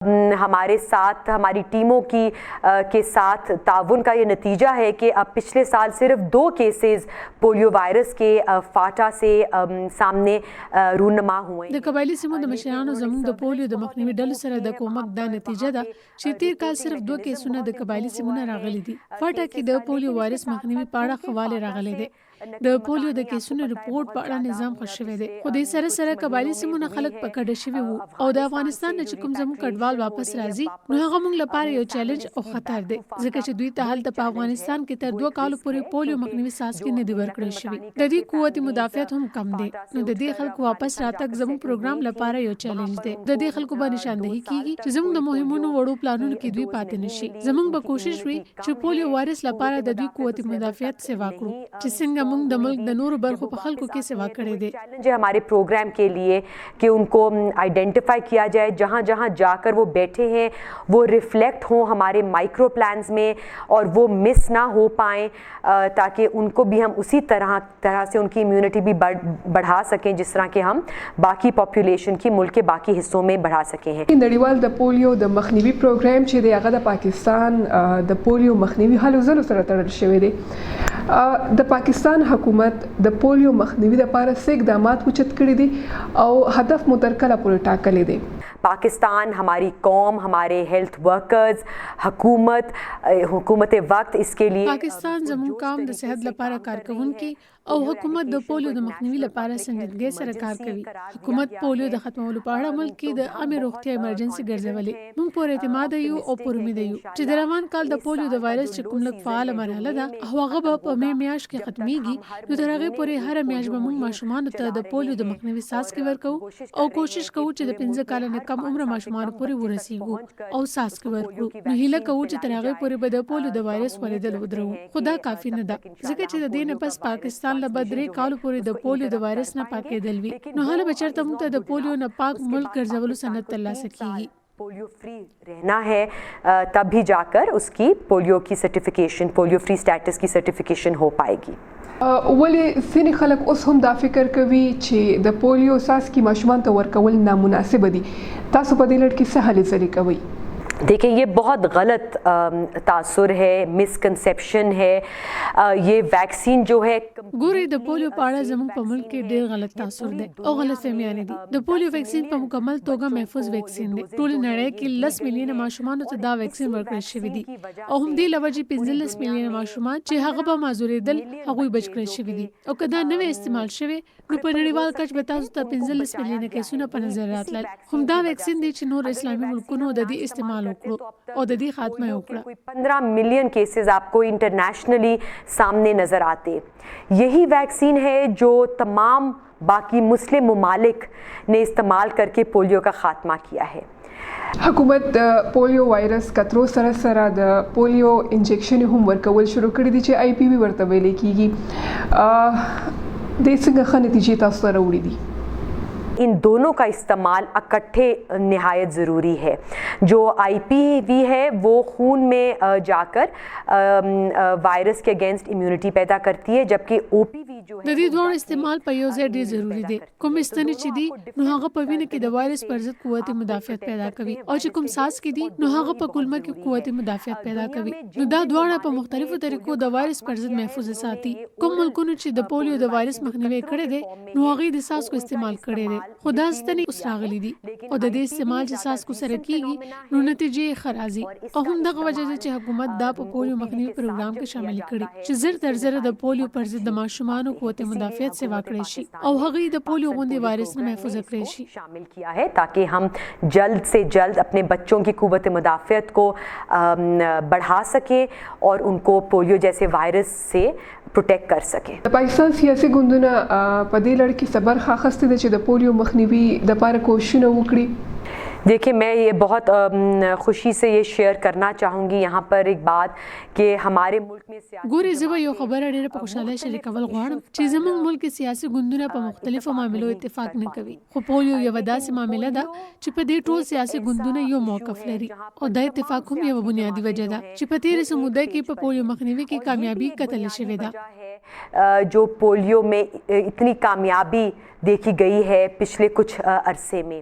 हमारे साथ हमारी टीमों के साथ ताउन का ये नतीजा है कि अब पिछले साल सिर्फ 2 केसेस पोलियो वायरस के फाटा से सामने रूनमा हुए। د قبایلی سیمو د مشرانو زموږ د پولیو د مخنیوي ډلو سره د کومک دا نتیجه ده چې تیر کال صرف 2 کیسونه د قبایلی سیمونه راغلي دي. فاټا کې د پولیو وایرس مخنیوي په اړه خواله راغلي دي. د پولیو د کیسونو ریپورت په اړه نظام خوښ شوی دی، خو د سره سره قبایلی سیمونه خلک پکړه شوی وو او د افغانستان چې کوم زموږ کډوال واپس راځي نو هغه موږ لپاره یو چیلنج او خطر دی، ځکه چې دوی ته هلته په افغانستان کې تر 2 کالو پورې پولیو مخنیوي څاڅکي نه دی ورکړل شوی. د دې قوت مدافعت هم کم دی، نو د دې خلکو واپس راتګ زموږ پروګرام لپاره یو چیلنج دی. د دې خلکو باندې نشاندهي کیږي چې زموږ د مهمونو وړو پلانونو کې دوی پاتې نشي. زموږ به کوشش وي چې پولیو وایرس لپاره د دوی قوت مدافعت سیوا کړو چې څنګه موږ د ملک د نورو برخو په خلکو کې سیوا کړې دي. चैलेंज है हमारे प्रोग्राम के लिए कि उनको आइडेंटिफाई किया जाए, जहाँ जहाँ जाकर वो बैठे हैं वो रिफ्लेक्ट हों हमारे माइक्रो प्लान्स में और वो मिस ना हो पाएँ, ताकि उनको भी हम उसी तरह से उनकी इम्यूनिटी भी बढ़ा सकें जिस तरह के हम बाकी पॉपुलेशन की मुल्क के बाकी हिस्सों में बढ़ा सके हैं. नड़ीवाल द पोलियो द मखनीवी प्रोग्राम چې دی هغه د پاکستان د پولیو مخنیوي هلو ځلو سره تړل شوی دی. د پاکستان حکومت د پولیو مخنیوي لپاره څه اقدامات اوچت کړي دي او هدف مو تر کله پورې ټاکلی دی؟ पाकिस्तान, हमारी कौम, हमारे हेल्थ वर्कर्स, हुकूमत वक्त इसके लिए पाकिस्तान زموږ قوم د صحت لپاره کارکونکي او حکومت د پولیو د مخنیوي لپاره سنجیدګۍ سره کار کوي. حکومت پولیو د ختمولو په اړه ملک کې د عامه روغتیا ایمرجنسي ګرځولې. موږ پورې اعتماد یو او پر امید یو چې د روان کال د پولیو د وایرس چې کوم لږ فعال مرحله ده هغه به په مې میاشت کې ختميږي. نو تر هغه پورې هر میاشت به موږ ماشومان ته د پولیو د مخنیوي څاڅکي ورکو او کوشش کوو چې د 15 کال نه کم عمر ماشومان پورې ورسیږو او څاڅکي ورکو. نو هیله کوو چې تر هغه پورې به د پولیو د وایرس ولېدل ودرو. خدا کافی نه ده، ځکه چې د دې نه پس پاکستان له بدرې کالو پورې د پولیو د وایرس نه پاکېدل وي. نو هله بچرته موږ ته د پولیو نه پاک ملک ګرځولو سند ترلاسه کیږي. पोलियो फ्री रहना है तब भी जाकर उसकी पोलियो की सर्टिफिकेशन, पोलियो फ्री स्टेटस की सर्टिफिकेशन हो पाएगी. ولې ځینې خلک اوس هم دا فکر کوي چې د پولیو څاڅکي ماشومان ته ورکول نامناسب دي. تاسو په دې لړ کې څه هلې ځلې کوئ؟ देखिए ये बहुत गलत तासुर है, मिसकंसेप्शन है. ये वैक्सीन जो है ګوري د پولیو په اړه زموږ په ملک کې ډېر غلط تاثر دی او غلط فهمیانې دي. د پولیو ویکسین په مکمل توګه محفوظ ویکسین دی. ټول نړۍ کې 10 میلیونه ماشومان ته دا ویکسین ورکړل شوی دی او هم دې لوجې 15 میلیونه ماشومان چې هغه به معذورېدل هغه بچ کړل شوی دي. او کدا نوې استعمال شوی نو په نړیوال کچ به تاسو ته 15 میلیونه کیسونه په نظر راتلل. هم دا ویکسین دی چې نور اسلامي ملکونو د دې استعمال وکړو او د دې خاتمه وکړه. 15 मिलियन केसेस आपको इंटरनेशनली सामने नजर आते. यही वैक्सीन है जो तमाम बाकी मुस्लिम ममालिक ने इस्तेमाल करके पोलियो का खात्मा किया है. حکومت د پولیو وایرس کترو سره سره د پولیو انجکشن هم ورکول شروع کړی دي چې آی پی وی ورته ویل کیږي. د څنګه ښه نتیجې تاسو سره وړي دي؟ इन दोनों का इस्तेमाल इकट्ठे नहायत ज़रूरी है. जो IPV है वो खून में जाकर वायरस के अगेंस्ट इम्यूनिटी पैदा करती है, जबकि OPV जो है د دې دوه استعمال په یو ځای ډېر ضروری دی. کوم ستنې چې دي نو هغه په وینه کې د وایرس پر ضد قوت مدافعت پیدا کوي او چې کوم ساس کې دي نو هغه په کولمه کې قوت مدافعت پیدا کوي. نو دا دواړه په مختلفو طریقو د وایرس پر ضد محفوظ ساتي. کوم ملکونو چې د پولیو د وایرس مخنیوي کړی دی نو هغه د ساس کو استعمال کړی دی. خدا ستنې اوس راغلي دي او د دې استعمال چې ساس کو سره کیږي نو نتیجې خرازي. او هم دغه وجه ده چې حکومت دا په پولیو مخنیوي پروګرام کې شامل کړي چې زر تر زر د پولیو پر ضد د ماشومانو قوت مدافعت سیوا کړی شي او هغه د پولیو غوندي وایرس نه محفوظ کړی شي. शामिल किया है ताकि हम जल्द से जल्द अपने बच्चों की कुव्वत मुदाफ़ियत को बढ़ा सकें और उनको पोलियो जैसे वायरस से प्रोटेक्ट कर सकें. पाकिस्तान सियासी गुंदونه په دې لړ کې صبر خاصه دي چې د پولیو مخنیوي د لپاره کوششونه وکړي. देखिए मैं ये बहुत खुशी से ये शेयर करना चाहूँगी यहाँ पर एक बात कि हमारे मुल्क में ګوري زه به یو خبره ډېره په خوشاله شریکول غواړم چې زموږ ملک کې سیاسي ګوندونه په مختلفو معاملو اتفاق نه کوي، خو پولیو یو داسې معامله ده چې په دې ټول سیاسي ګوندونه یو موقف لري او دا اتفاق هم یو بنیادی وجه ده چې په تیرې سموده کې په پولیو مخنیوي کې کامیابی کتل شوې ده. जो पोलियो में इतनी कामयाबी देखी गई है पिछले कुछ अरसे में.